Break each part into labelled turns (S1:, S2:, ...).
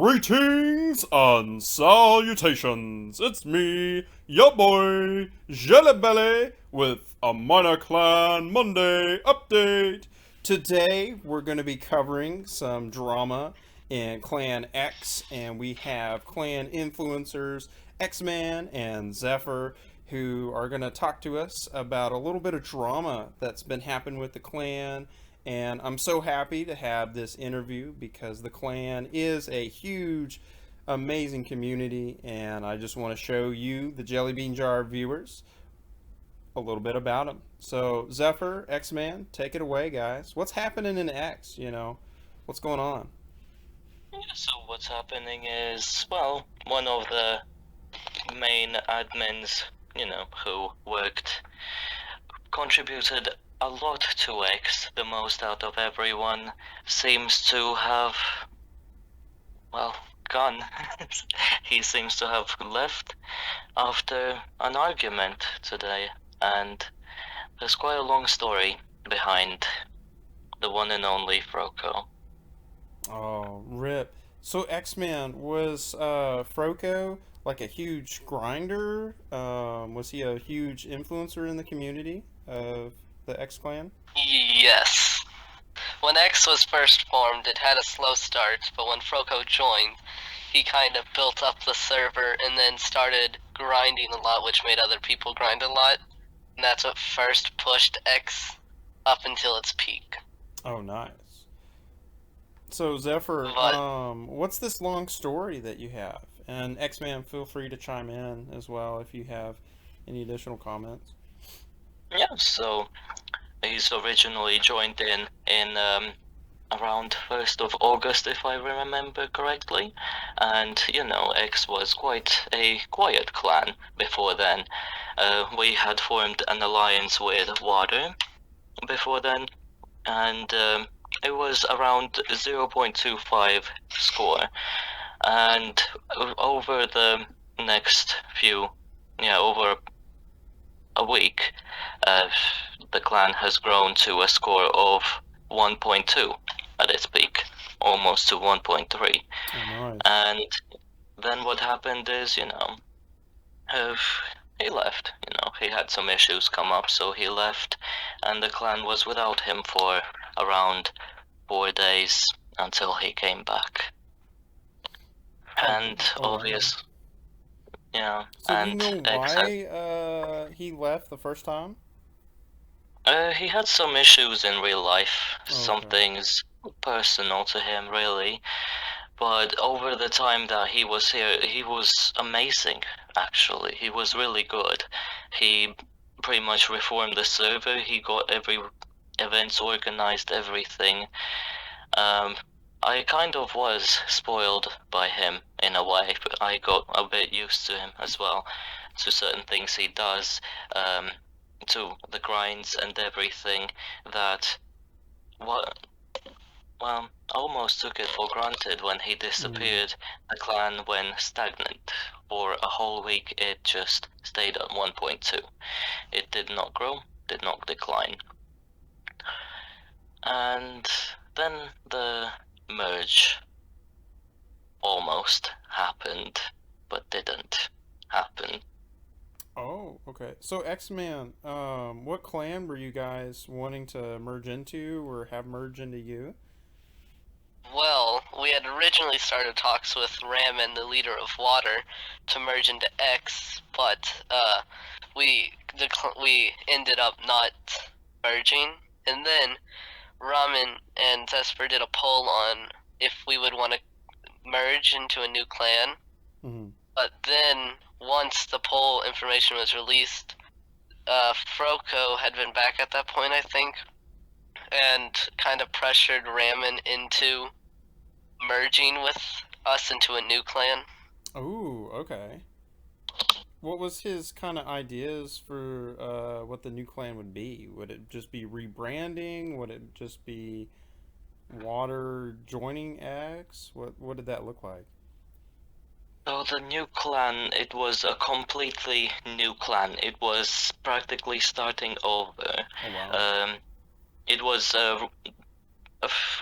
S1: Greetings and salutations. It's me, your boy, Je11y, with a Minor Clan Monday update. Today, we're going to be covering some drama in Clan X, and we have clan influencers X-Man and Zephyr, who are going to talk to us about a little bit of drama that's been happening with the clan. And I'm so happy to have this interview because the clan is a huge, amazing community, and I just want to show you, the Jelly Bean Jar viewers, a little bit about them. So, Zephyr, X-Man, take it away, guys. What's happening in X, What's going on?
S2: Yeah, so what's happening is, well, one of the main admins, who contributed a lot to X, the most out of everyone, seems to have, well, gone. He seems to have left after an argument today, and there's quite a long story behind the one and only Froco.
S1: Oh, rip. So, X-Man, was Froco like a huge grinder? Was he a huge influencer in the community of the X Clan?
S3: Yes. When X was first formed, it had a slow start, but when Froco joined, he kind of built up the server and then started grinding a lot, which made other people grind a lot. And that's what first pushed X up until its peak.
S1: Oh, nice. So, Zephyr, what's this long story that you have? And X-Man, feel free to chime in as well if you have any additional comments.
S2: Yeah, so he's originally joined in around 1st of August, if I remember correctly. And, X was quite a quiet clan before then. We had formed an alliance with Water before then, and it was around 0.25 score. And over the next over a week, the clan has grown to a score of 1.2 at its peak, almost to 1.3.
S1: Oh, nice.
S2: And then what happened is, he left. He had some issues come up, so he left, and the clan was without him for around 4 days until he came back. And obvious, yeah.
S1: So
S2: and
S1: do you know why he left the first time?
S2: He had some issues in real life, some
S1: Okay.
S2: things personal to him, really. But over the time that he was here, he was amazing, actually. He was really good. He pretty much reformed the server. He got every events organized, everything. I kind of was spoiled by him in a way, but I got a bit used to him as well, to certain things he does, to the grinds and everything that, I almost took it for granted when he disappeared. The clan went stagnant. For a whole week, it just stayed at 1.2. It did not grow, did not decline. And then the merge almost happened, but didn't happen.
S1: Oh, okay. So, X-Man, what clan were you guys wanting to merge into or have merge into you?
S3: Well, we had originally started talks with Ramen, the leader of Water, to merge into X, but we ended up not merging. And then Ramen and Zesper did a poll on if we would want to merge into a new clan.
S1: Mm-hmm.
S3: But then, once the poll information was released, Froco had been back at that point, I think, and kind of pressured Ramen into merging with us into a new clan.
S1: Oh, okay. What was his kind of ideas for what the new clan would be? Would it just be rebranding? Would it just be Water joining X? What did that look like?
S2: So the new clan, it was a completely new clan. It was practically starting over.
S1: Oh, wow.
S2: It was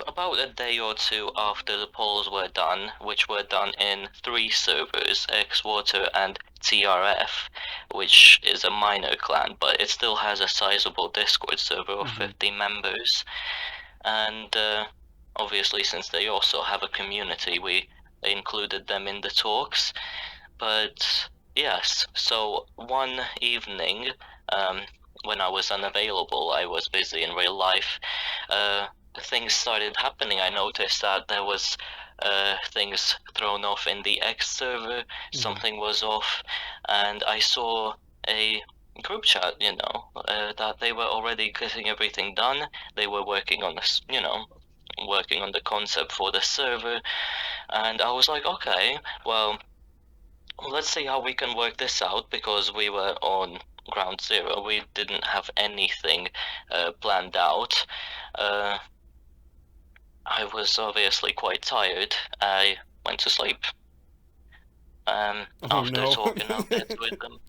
S2: about a day or two after the polls were done, which were done in 3 servers, X-Water and TRF, which is a minor clan, but it still has a sizable Discord server of 50 members. And obviously, since they also have a community, we included them in the talks. But yes, so one evening, when I was unavailable, I was busy in real life, things started happening. I noticed that there was things thrown off in the X server, something was off, and I saw a group chat, that they were already getting everything done. They were working on this, working on the concept for the server, and I was like, okay, well, let's see how we can work this out, because we were on ground zero. We didn't have anything planned out. I was obviously quite tired. I went to sleep. After talking a bit with them,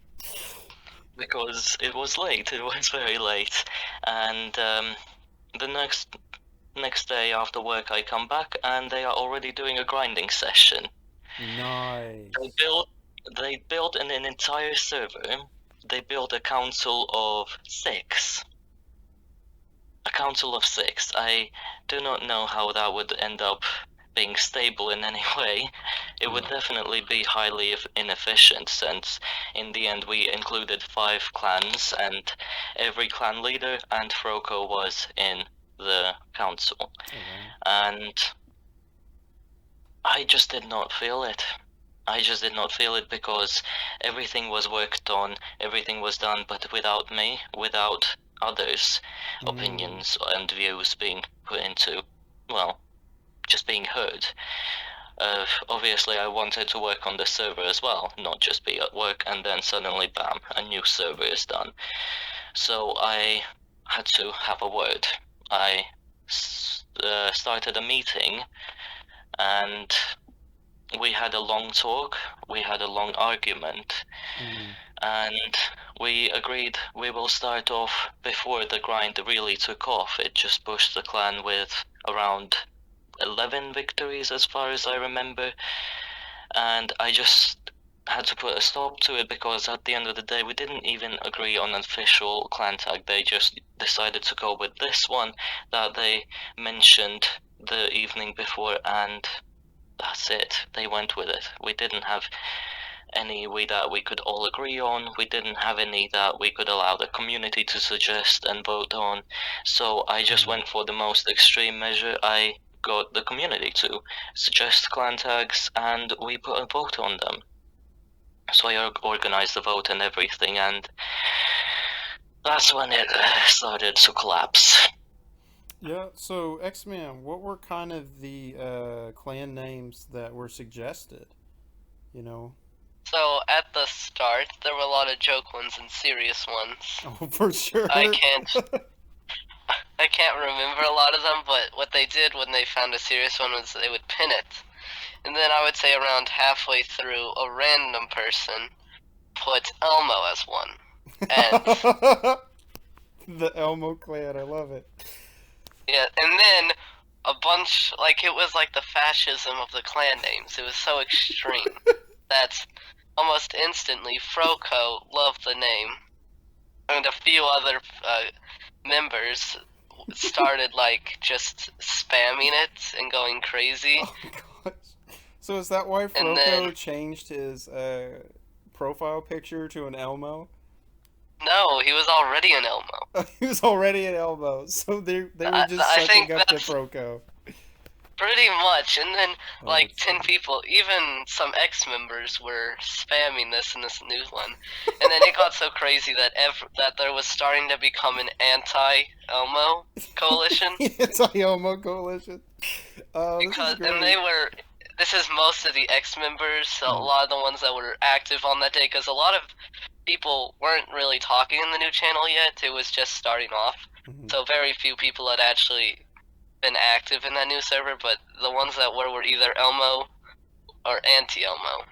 S2: because it was late. It was very late, and the next day after work, I come back and they are already doing a grinding session.
S1: Nice.
S2: They built an entire server. They built a council of 6. A council of 6. I do not know how that would end up being stable in any way. It would definitely be highly inefficient, since in the end we included 5 clans, and every clan leader and Froco was in the council. And I just did not feel it. I just did not feel it, because everything was worked on, everything was done, but without me, without others' opinions and views being put into, well, just being heard. Obviously, I wanted to work on the server as well, not just be at work, and then suddenly, bam, a new server is done. So I had to have a word. I started a meeting, and we had a long talk, we had a long argument, and we agreed we will start off before the grind really took off. It just pushed the clan with around 11 victories as far as I remember, and I just had to put a stop to it, because at the end of the day we didn't even agree on an official clan tag. They just decided to go with this one that they mentioned the evening before, and that's it. They went with it. We didn't have any that we could all agree on. We didn't have any that we could allow the community to suggest and vote on. So I just went for the most extreme measure. I got the community to suggest clan tags, and we put a vote on them. So I organized the vote and everything, and that's when it started to collapse.
S1: Yeah, so X-Man, what were kind of the clan names that were suggested?
S3: So at the start, there were a lot of joke ones and serious ones.
S1: Oh, for sure.
S3: I can't remember a lot of them, but what they did when they found a serious one was they would pin it. And then I would say around halfway through, a random person put Elmo as one. And
S1: the Elmo clan, I love it.
S3: yeah, and then a bunch, it was like the fascism of the clan names. It was so extreme that almost instantly Froco loved the name, and a few other members started just spamming it and going crazy.
S1: Oh gosh! So is that why Froco changed his profile picture to an Elmo?
S3: No, he was already an Elmo.
S1: He was already an Elmo, so they were just sucking up to Froco.
S3: Pretty much, and then 10 people, even some ex-members were spamming this in this new one, and then it got so crazy that there was starting to become an anti-Elmo coalition.
S1: Anti-Elmo coalition.
S3: This is most of the ex-members, so a lot of the ones that were active on that day, because a lot of people weren't really talking in the new channel yet. It was just starting off, so very few people had actually been active in that new server, but the ones that were either Elmo or anti-Elmo.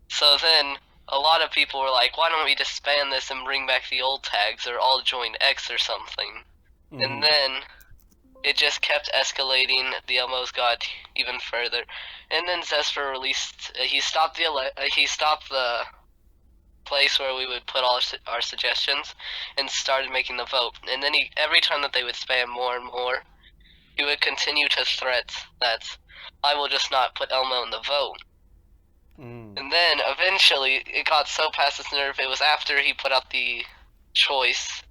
S3: So then a lot of people were like, why don't we disband this and bring back the old tags, or all join X or something? And then it just kept escalating. The Elmos got even further, and then Zesper released. He stopped the place where we would put all our suggestions, and started making the vote. And then every time that they would spam more and more, he would continue to threat that I will just not put Elmo in the vote. And then eventually it got so past his nerve. It was after he put out the choice,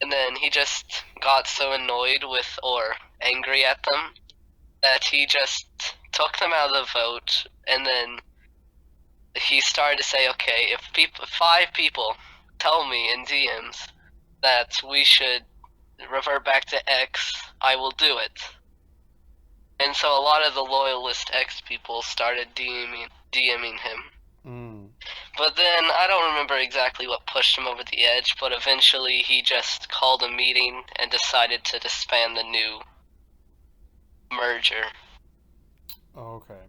S3: and then he just got so annoyed with or angry at them that he just took them out of the vote, and then he started to say, okay, if 5 people tell me in DMs that we should revert back to X, I will do it. And so a lot of the loyalist X people started DMing him. But then I don't remember exactly what pushed him over the edge, but eventually he just called a meeting and decided to disband the new merger.
S1: Okay.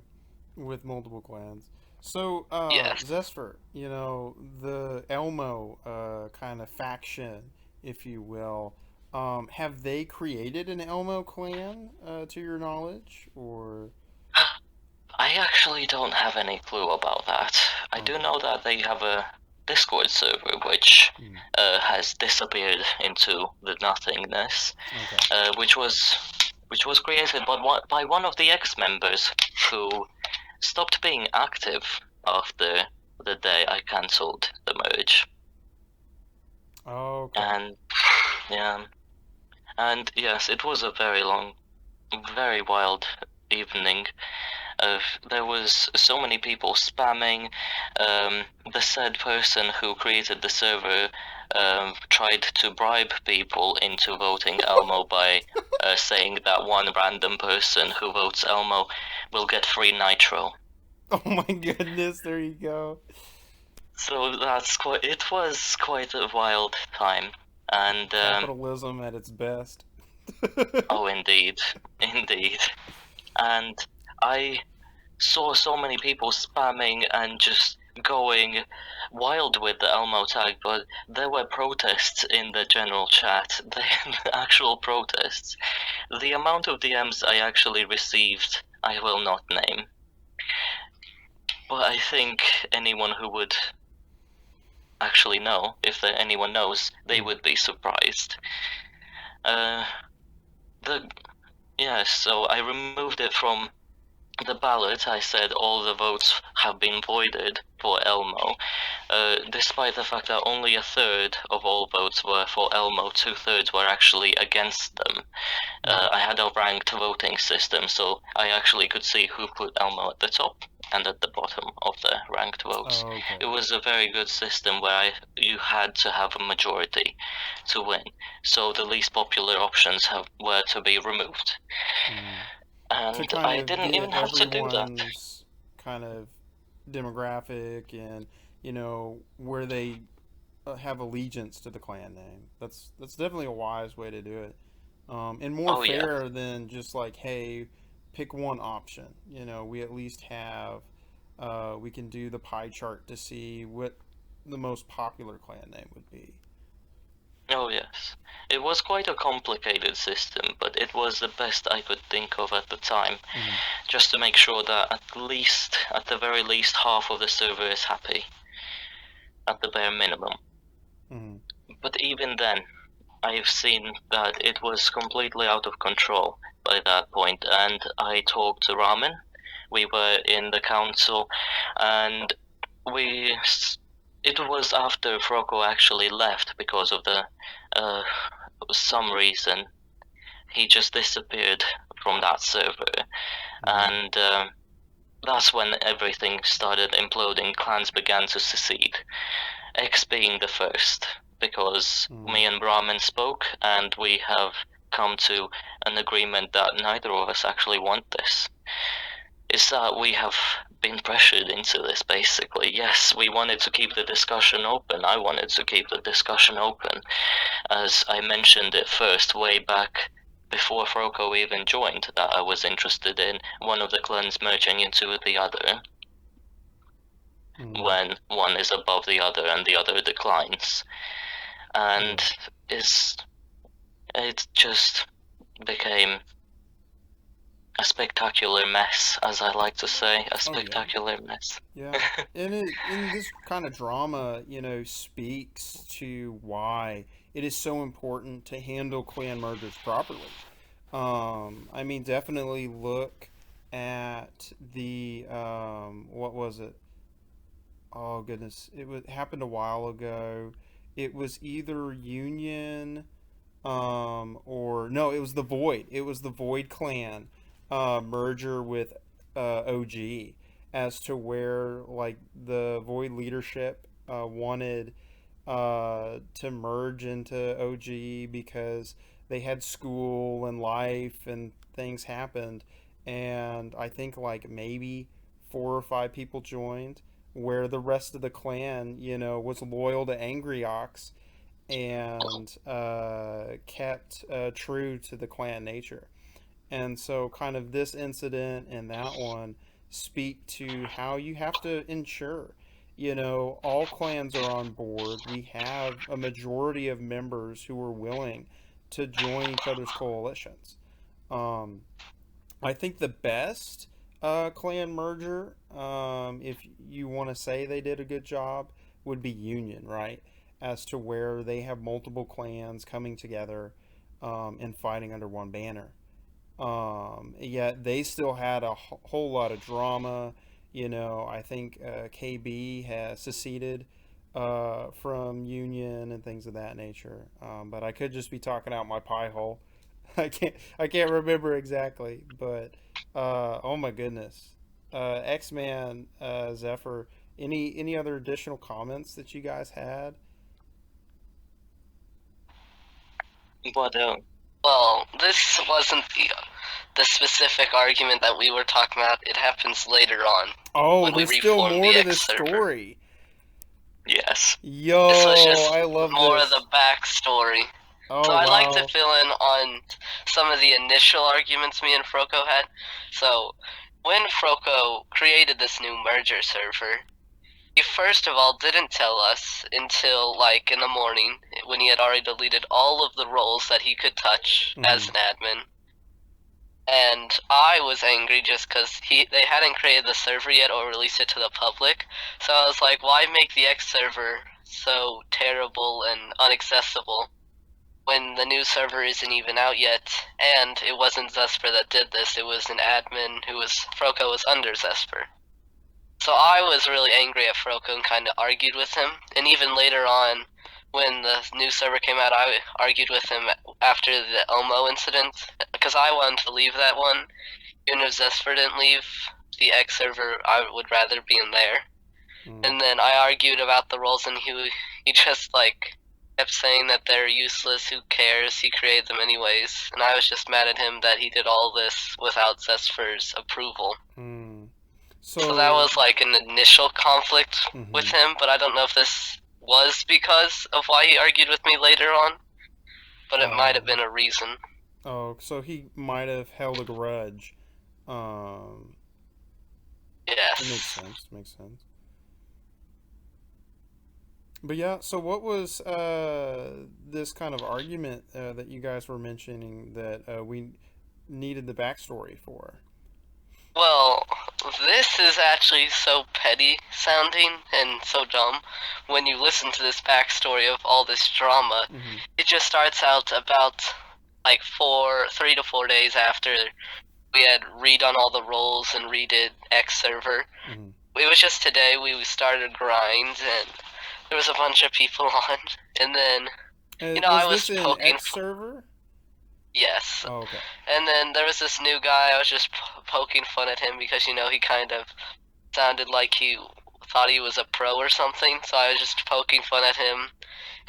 S1: With multiple clans. So,
S3: Yes.
S1: Zesper, you know, the Elmo kind of faction, if you will, have they created an Elmo clan, to your knowledge? Or.
S2: I actually don't have any clue about that. I do know that they have a Discord server which has disappeared into the nothingness, which was created by one of the ex-members who stopped being active after the day I cancelled the merge.
S1: Okay.
S2: And yeah, and yes, it was a very long, very wild evening. There was so many people spamming. The said person who created the server tried to bribe people into voting Elmo by saying that one random person who votes Elmo will get free nitro.
S1: Oh my goodness, there you go.
S2: So it was quite a wild time. And
S1: capitalism at its best.
S2: Oh, indeed. And I saw so many people spamming and just going wild with the Elmo tag, but there were protests in the general chat. The actual protests. The amount of DMs I actually received, I will not name. But I think anyone who would actually know, if anyone knows, they would be surprised. So I removed it from the ballot. I said all the votes have been voided for Elmo, despite the fact that only a third of all votes were for Elmo, 2/3 were actually against them. I had a ranked voting system, so I actually could see who put Elmo at the top and at the bottom of the ranked votes.
S1: Okay.
S2: It was a very good system where you had to have a majority to win, so the least popular options were to be removed. And I didn't even have to do that.
S1: Kind of demographic and, you know, where they have allegiance to the clan name. That's definitely a wise way to do it. And more fair than just like, hey, pick one option. You know, we at least have, we can do the pie chart to see what the most popular clan name would be.
S2: Oh yes, it was quite a complicated system, but it was the best I could think of at the time, just to make sure that at the very least, half of the server is happy, at the bare minimum. But even then, I've seen that it was completely out of control by that point, and I talked to Ramen. We were in the council, and it was after Frocco actually left because of some reason. He just disappeared from that server, and that's when everything started imploding. Clans began to secede, X being the first, because me and Brahmin spoke, and we have come to an agreement that neither of us actually want this. Is that we have been pressured into this, basically. Yes, we wanted to keep the discussion open. I wanted to keep the discussion open, as I mentioned it first way back before Frocco even joined, that I was interested in one of the clans merging into the other when one is above the other and the other declines. And it just became a spectacular mess, as I like to say, a
S1: Oh, yeah.
S2: spectacular mess.
S1: Yeah, and this kind of drama, speaks to why it is so important to handle clan mergers properly. I mean, definitely look at the what was it? Oh goodness, happened a while ago. It was either Union, or no, it was the Void. It was the Void clan, merger with OG, as to where like the Void leadership wanted to merge into OG because they had school and life and things happened, and I think like maybe 4 or 5 people joined, where the rest of the clan, was loyal to Angry Ox and kept true to the clan nature. And so, kind of this incident and that one speak to how you have to ensure, all clans are on board. We have a majority of members who are willing to join each other's coalitions. Um, I think the best clan merger, if you want to say they did a good job, would be Union, right? As to where they have multiple clans coming together and fighting under one banner. Yet they still had a whole lot of drama. I think KB has seceded from Union and things of that nature. But I could just be talking out my pie hole. I can't remember exactly, but oh my goodness, X-Man, Zephyr. Any other additional comments that you guys had?
S2: But
S3: Well, this wasn't the specific argument that we were talking about. It happens later on
S1: Oh,
S3: when we
S1: there's still
S3: reform
S1: more
S3: the
S1: to this
S3: X server.
S1: story.
S2: yes,
S1: Yo,
S3: This was just
S1: I love
S3: more
S1: this.
S3: of the backstory.
S1: Oh
S3: So I'd like
S1: wow.
S3: to fill in on some of the initial arguments me and Froco had. So when Froco created this new merger server, he first of all didn't tell us until like in the morning when he had already deleted all of the roles that he could touch as an admin. And I was angry just because they hadn't created the server yet or released it to the public. So I was like, why make the X server so terrible and inaccessible when the new server isn't even out yet? And it wasn't Zesper that did this, it was an admin who was, Froco was under Zesper. So I was really angry at Froco and kind of argued with him. And even later on, when the new server came out, I argued with him after the Elmo incident, because I wanted to leave that one. Even if Zesper didn't leave the X server, I would rather be in there. And then I argued about the roles, and he just like kept saying that they're useless, who cares, he created them anyways. And I was just mad at him that he did all this without Zesper's approval. So that was like an initial conflict with him, but I don't know if this was because of why he argued with me later on, but it might have been a reason.
S1: Oh, so he might have held a grudge.
S3: Yes.
S1: It makes sense. But yeah, so what was this kind of argument that you guys were mentioning that we needed the backstory for?
S3: Well, this is actually so petty sounding and so dumb. When you listen to this backstory of all this drama, it just starts out about like 3 to 4 days after we had redone all the roles and redid X server. It was just today we started grind and there was a bunch of people on, and then I was
S1: this
S3: poking.
S1: X server?
S3: Yes.
S1: Oh, okay.
S3: And then there was this new guy. I was just poking fun at him because he kind of sounded like he thought he was a pro or something. So I was just poking fun at him.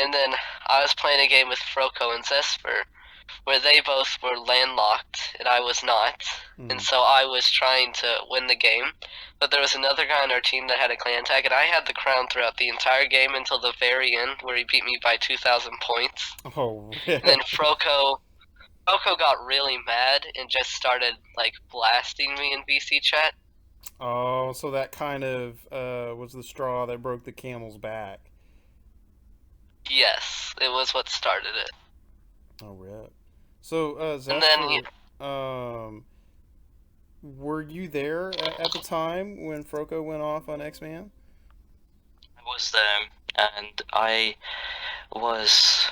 S3: And then I was playing a game with Froco and Zesper, where they both were landlocked and I was not. And so I was trying to win the game. But there was another guy on our team that had a clan tag, and I had the crown throughout the entire game until the very end, where he beat me by 2,000 points.
S1: Oh, really?
S3: And then Froco got really mad and just started like blasting me in VC chat.
S1: Oh, so that kind of was the straw that broke the camel's back.
S3: Yes, it was what started it.
S1: Oh, rip. So,
S3: And then
S1: were you there at the time when Froco went off on X-Man?
S2: I was there, and was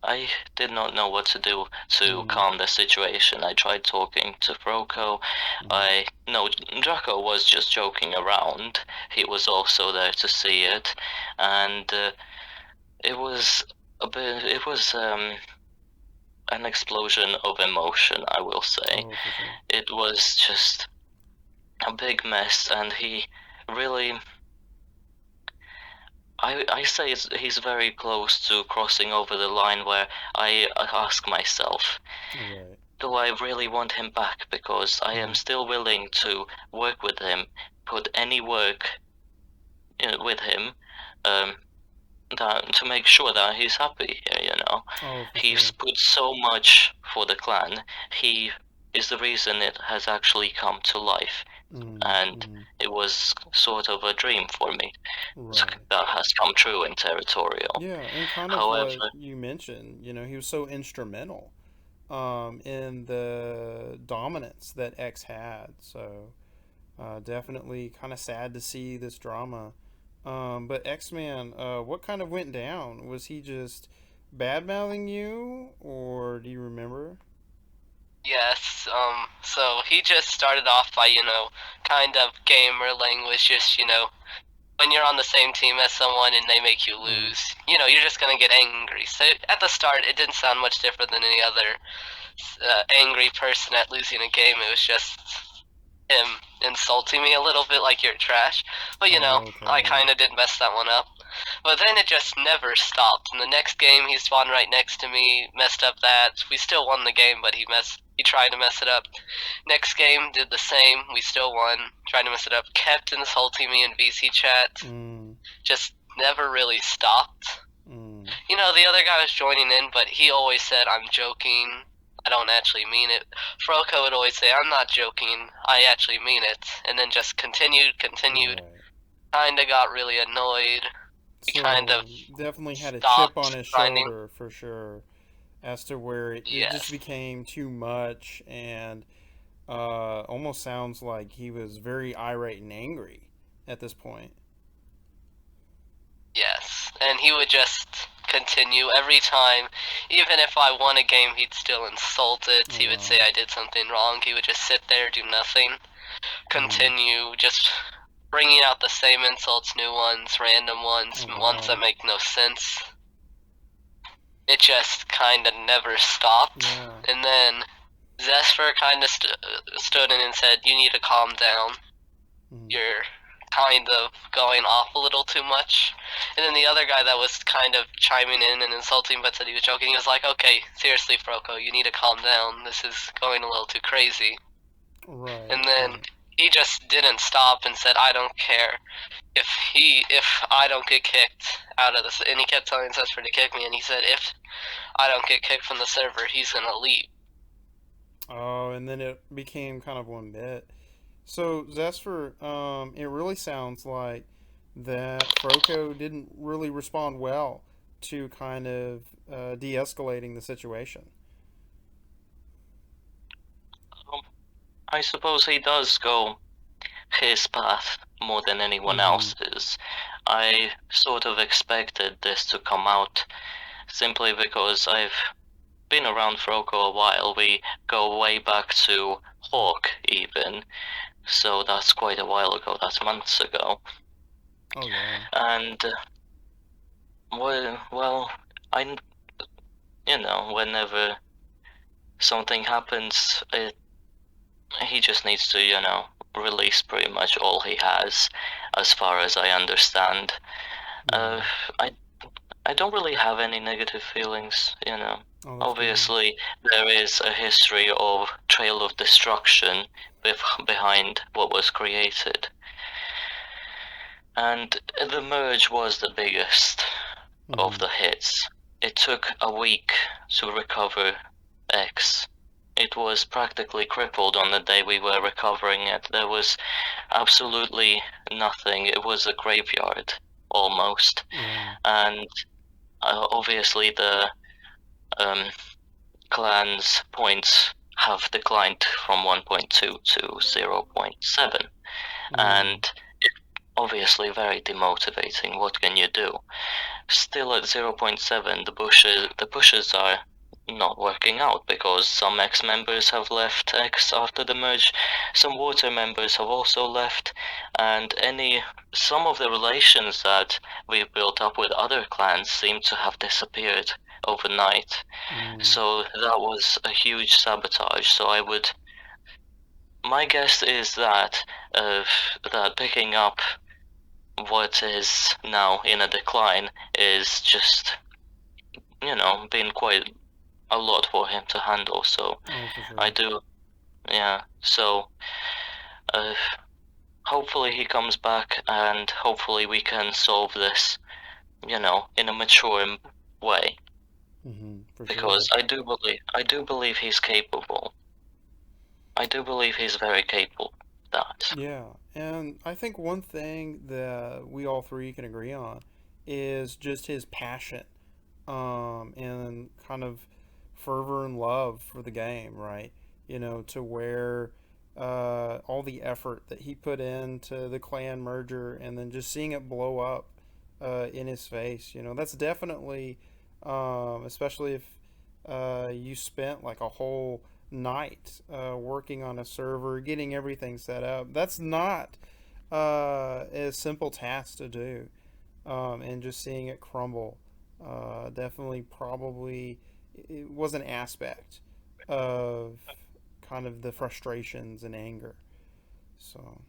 S2: I did not know what to do to calm the situation. I tried talking to Froco. No, Draco was just joking around. He was also there to see it, and it was an explosion of emotion, I will say.
S1: Oh, for sure.
S2: It was just a big mess, and he really, I say he's very close to crossing over the line where I ask myself,
S1: Right.
S2: do I really want him back? Because I am still willing to work with him, put any work with him, to make sure that he's happy here,
S1: Oh, for
S2: He's
S1: sure.
S2: put so much for the clan. He is the reason it has actually come to life. And it was sort of a dream for me
S1: Right.
S2: that has come true in Territorial.
S1: Yeah, and kind of
S2: However,
S1: what you mentioned, he was so instrumental in the dominance that X had. So definitely kind of sad to see this drama. But X-Man, what kind of went down? Was he just bad mouthing you, or do you remember?
S3: yes, so he just started off by, kind of gamer language, just, when you're on the same team as someone and they make you lose, you're just gonna get angry. So at the start, it didn't sound much different than any other angry person at losing a game. It was just him insulting me a little bit like you're trash. But
S1: Okay.
S3: I kind of did mess that one up. But then it just never stopped. In the next game, he spawned right next to me, messed up that. We still won the game, but he tried to mess it up. Next game, did the same. We still won. Tried to mess it up. Kept insulting me in VC chat. Just never really stopped. The other guy was joining in, but he always said, I'm joking. I don't actually mean it. Froco would always say, I'm not joking. I actually mean it. And then just continued.
S1: Right.
S3: Kinda got really annoyed.
S1: So
S3: kind of
S1: definitely had a chip
S3: stopped
S1: on his
S3: grinding.
S1: shoulder for sure, as to where it
S3: Yes.
S1: just became too much, and almost sounds like he was very irate and angry at this point.
S3: Yes, and he would just continue every time. Even if I won a game, he'd still insult it. He would say I did something wrong. He would just sit there, do nothing. Continue, just bringing out the same insults, new ones, random ones, ones that make no sense. It just kind of never stopped.
S1: Yeah.
S3: And then Zesper kind of stood in and said, you need to calm down. You're kind of going off a little too much. And then the other guy that was kind of chiming in and insulting but said he was joking, he was like, okay, seriously, Froco, you need to calm down. This is going a little too crazy.
S1: Right.
S3: And then he just didn't stop and said, I don't care if I don't get kicked out of this. And he kept telling Zesper to kick me, and he said, if I don't get kicked from the server, he's gonna leave.
S1: Oh, and then it became kind of one bit. So Zesper, it really sounds like that Froco didn't really respond well to kind of de-escalating the situation.
S2: I suppose he does go his path more than anyone else's. I sort of expected this to come out simply because I've been around Froco a while. We go way back to Hawk even, so that's quite a while ago. That's months ago.
S1: Oh yeah.
S2: And well, whenever something happens, he just needs to release pretty much all he has, as far as I understand. I don't really have any negative feelings. Obviously, there is a history of trail of destruction behind what was created. And the merge was the biggest of the hits. It took a week to recover X. It was practically crippled on the day we were recovering it. There was absolutely nothing. It was a graveyard, almost. And obviously the clan's points have declined from 1.2 to 0.7, and it's obviously very demotivating. What can you do? Still at 0.7, the pushes are not working out because some X members have left X after the merge, some Water members have also left, and some of the relations that we've built up with other clans seem to have disappeared overnight. So that was a huge sabotage. So my guess is that that picking up what is now in a decline is just, been quite a lot for him to handle. So I do, yeah. So hopefully he comes back, and hopefully we can solve this, in a mature way. Because I do believe he's capable. I do believe he's very capable of that.
S1: Yeah, and I think one thing that we all three can agree on is just his passion, and kind of fervor and love for the game, right? To where all the effort that he put into the clan merger and then just seeing it blow up in his face, that's definitely, especially if you spent like a whole night working on a server, getting everything set up. That's not a simple task to do, and just seeing it crumble definitely probably it was an aspect of kind of the frustrations and anger. So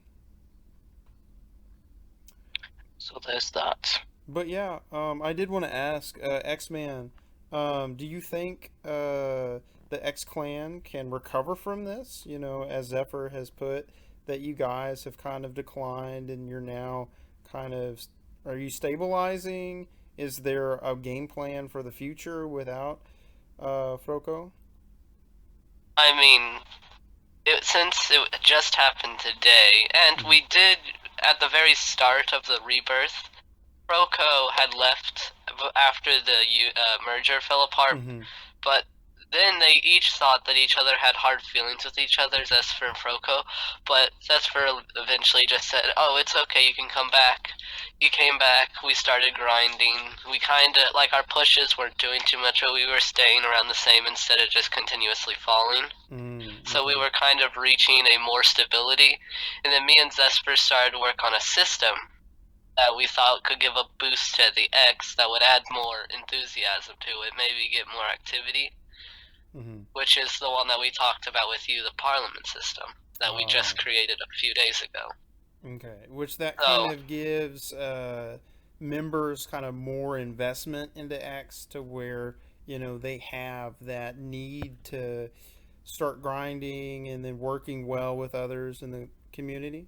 S2: there's that.
S1: But yeah, I did want to ask X-Man, do you think the X Clan can recover from this? As Zephyr has put, that you guys have kind of declined and you're now kind of. Are you stabilizing? Is there a game plan for the future without Froco?
S3: I mean, since it just happened today, and we did, at the very start of the rebirth, Froco had left after the merger fell apart, but then they each thought that each other had hard feelings with each other, Zephyr and Froco, but Zephyr eventually just said, "Oh, it's okay, you can come back." He came back, we started grinding, we kind of, like, our pushes weren't doing too much, but we were staying around the same instead of just continuously falling. So we were kind of reaching a more stability, and then me and Zephyr started to work on a system that we thought could give a boost to the X that would add more enthusiasm to it, maybe get more activity. Which is the one that we talked about with you, the Parliament system that we just created a few days ago.
S1: Okay, which that kind of gives members kind of more investment into X, to where they have that need to start grinding and then working well with others in the community.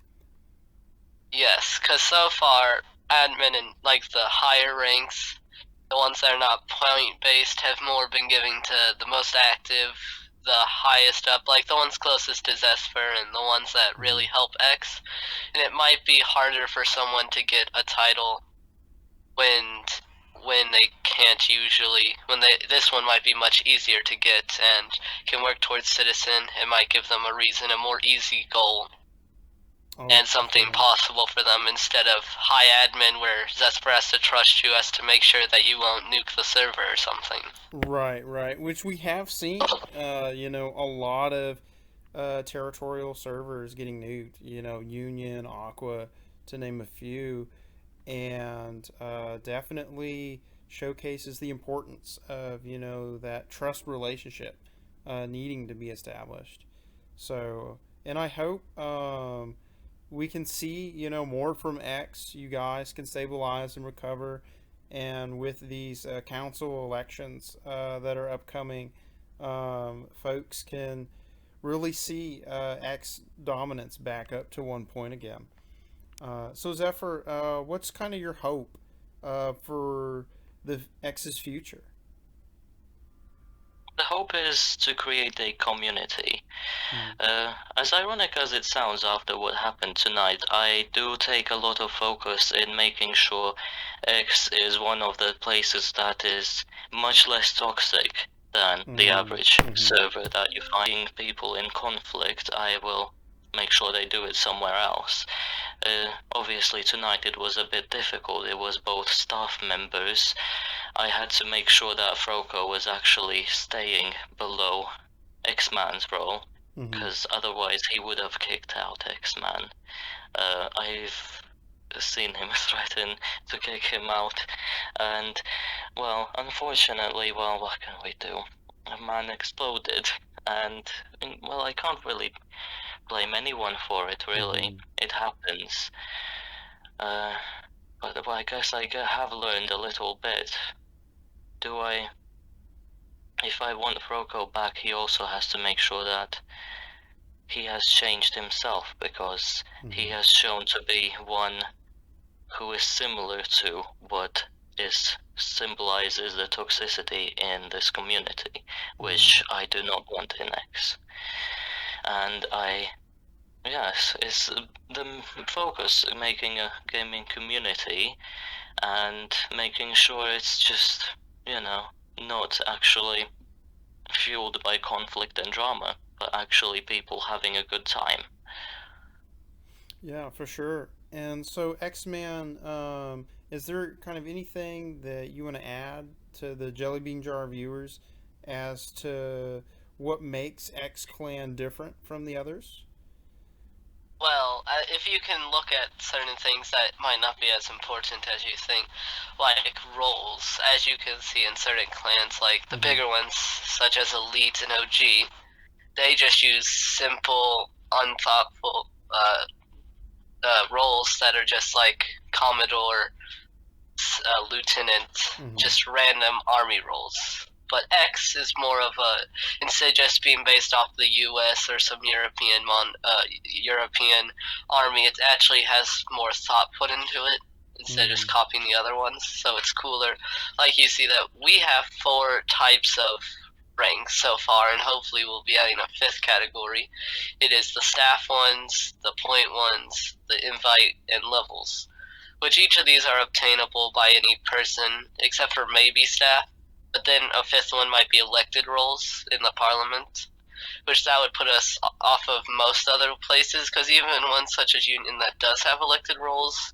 S3: Yes, because so far admin and like the higher ranks, the ones that are not point-based, have more been giving to the most active, the highest up, like the ones closest to Zephyr and the ones that really help X. And it might be harder for someone to get a title when they can't usually, this one might be much easier to get and can work towards Citizen. It might give them a reason, a more easy goal. And something possible for them instead of high admin where Zephyr has to trust you, has to make sure that you won't nuke the server or something.
S1: Right. Which we have seen, a lot of territorial servers getting nuked. Union, Aqua, to name a few, and definitely showcases the importance of that trust relationship needing to be established. So, and I hope we can see, more from X. You guys can stabilize and recover. And with these council elections that are upcoming, folks can really see X dominance back up to 1 point again. So, Zephyr, what's kind of your hope for the X's future?
S2: The hope is to create a community. As ironic as it sounds after what happened tonight, I do take a lot of focus in making sure X is one of the places that is much less toxic than the average server that you find people in conflict. I will make sure they do it somewhere else. Obviously tonight it was a bit difficult. It was both staff members. I had to make sure that Froko was actually staying below X-Man's role, because otherwise he would have kicked out X-Man. I've seen him threaten to kick him out, and, well, unfortunately, well, what can we do? A man exploded, and, well, I can't really blame anyone for it, really. It happens. But well, I guess I have learned a little bit. If I want Froko back, he also has to make sure that he has changed himself, because he has shown to be one who is similar to what symbolizes the toxicity in this community, which I do not want in X. And it's the focus, making a gaming community and making sure it's just, not actually fueled by conflict and drama, but actually people having a good time.
S1: Yeah, for sure. And so, X-Man, is there kind of anything that you want to add to the Jelly Bean Jar viewers as to what makes X-Clan different from the others?
S3: Well, if you can look at certain things that might not be as important as you think, like roles, as you can see in certain clans, like the bigger ones, such as Elite and OG, they just use simple, unthoughtful roles that are just like Commodore, Lieutenant, just random army roles. But X is more of instead of just being based off the U.S. or some European army, it actually has more thought put into it instead of just copying the other ones. So it's cooler. Like you see that we have 4 types of ranks so far, and hopefully we'll be adding a 5th category. It is the staff ones, the point ones, the invite, and levels, which each of these are obtainable by any person except for maybe staff. But then a 5th one might be elected roles in the parliament, which that would put us off of most other places, because even ones such as Union that does have elected roles,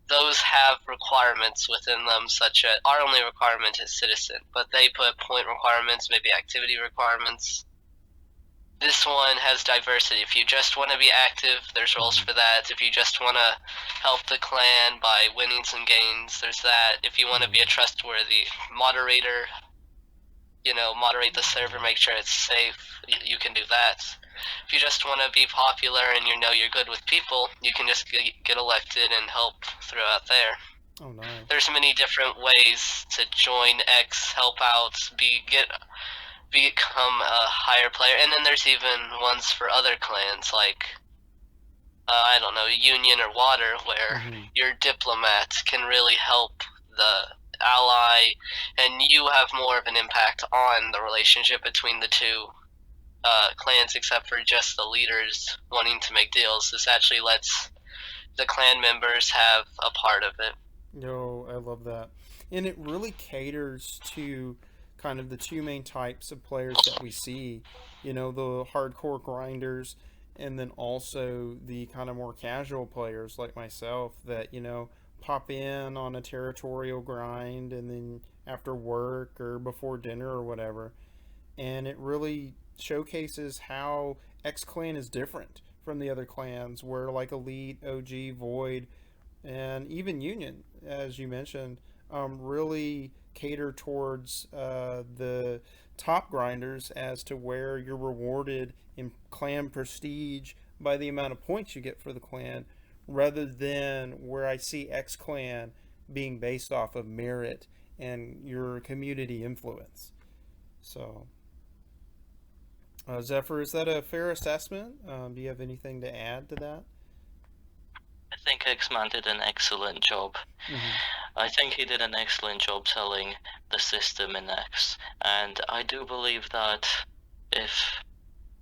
S3: those have requirements within them, such as our only requirement is citizen, but they put point requirements, maybe activity requirements. This one has diversity. If you just want to be active, there's roles for that. If you just want to help the clan by winning some games, there's that. If you want to be a trustworthy moderator, moderate the server, make sure it's safe, you can do that. If you just want to be popular and you're good with people, you can just get elected and help throughout there.
S1: Oh, nice.
S3: There's many different ways to join X, help out, become a higher player, and then there's even ones for other clans like I don't know, Union or Water, where your diplomat can really help the ally, and you have more of an impact on the relationship between the two clans, except for just the leaders wanting to make deals. This actually lets the clan members have a part of it.
S1: No, I love that. And it really caters to kind of the 2 main types of players that we see, the hardcore grinders, and then also the kind of more casual players like myself that, pop in on a territorial grind and then after work or before dinner or whatever. And it really showcases how X-Clan is different from the other clans, where like Elite, OG, Void, and even Union, as you mentioned, really cater towards the top grinders as to where you're rewarded in clan prestige by the amount of points you get for the clan, rather than where I see X-Clan being based off of merit and your community influence. So, Zephyr, is that a fair assessment? Do you have anything to add to that?
S2: I think X-Man did an excellent job. I think he did an excellent job selling the system in X, and I do believe that if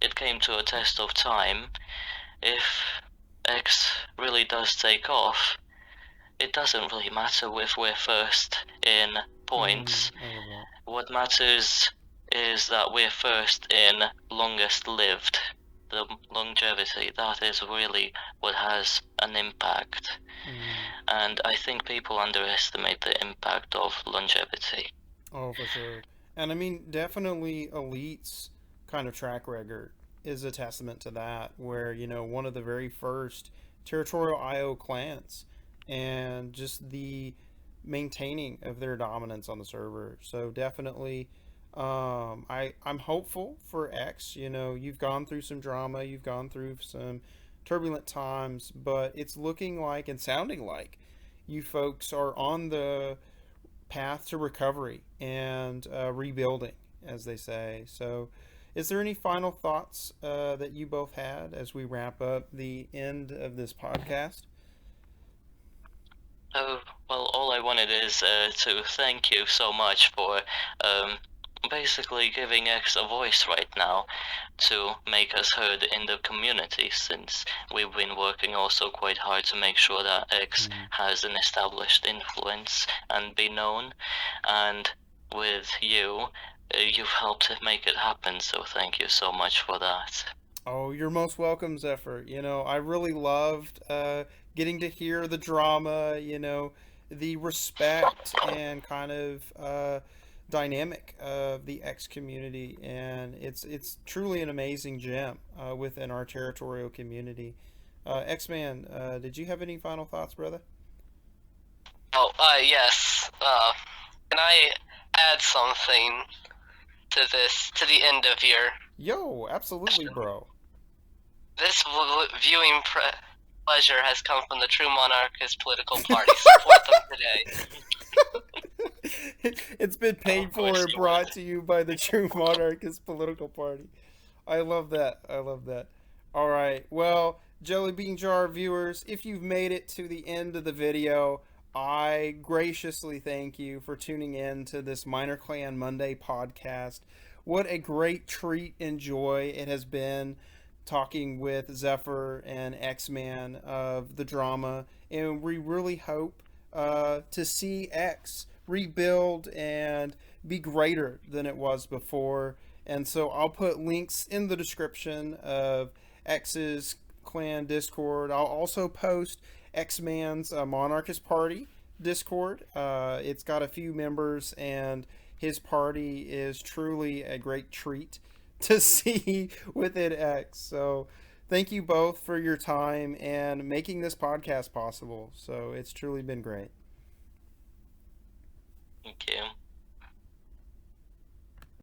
S2: it came to a test of time, if X really does take off, it doesn't really matter if we're first in points. What matters is that we're first in longest lived. The longevity, that is really what has an impact. And I think people underestimate the impact of longevity.
S1: Oh, for sure. And I mean, definitely Elite's kind of track record is a testament to that, where, one of the very first Territorial IO clans and just the maintaining of their dominance on the server. So definitely, I'm hopeful for X. You've gone through some drama, you've gone through some turbulent times, but it's looking like and sounding like you folks are on the path to recovery and rebuilding, as they say. So, is there any final thoughts that you both had as we wrap up the end of this podcast?
S2: Oh, well, all I wanted is to thank you so much for basically giving X a voice right now to make us heard in the community, since we've been working also quite hard to make sure that X has an established influence and be known. And with you, you've helped make it happen, so thank you so much for that.
S1: Oh, you're most welcome, Zephyr. I really loved getting to hear the drama, the respect and kind of dynamic of the X community, and it's truly an amazing gem within our territorial community. X-Man, did you have any final thoughts, brother?
S3: Oh, yes. Can I add something to the end of your...
S1: Yo, absolutely, bro.
S3: This viewing pleasure has come from the True Monarchist political party. Support them today.
S1: It's been paid for and brought to you by the True Monarchist political party. I love that. I love that. All right. Well, Jelly Bean Jar viewers, if you've made it to the end of the video, I graciously thank you for tuning in to this Minor Clan Monday podcast. What a great treat and joy it has been talking with Zephyr and X-Man of the drama, and we really hope to see X rebuild and be greater than it was before. And so I'll put links in the description of X's clan Discord. I'll also post X-Man's Monarchist Party Discord. It's got a few members, and his party is truly a great treat to see within X. So thank you both for your time and making this podcast possible. So it's truly been great.
S2: Thank you.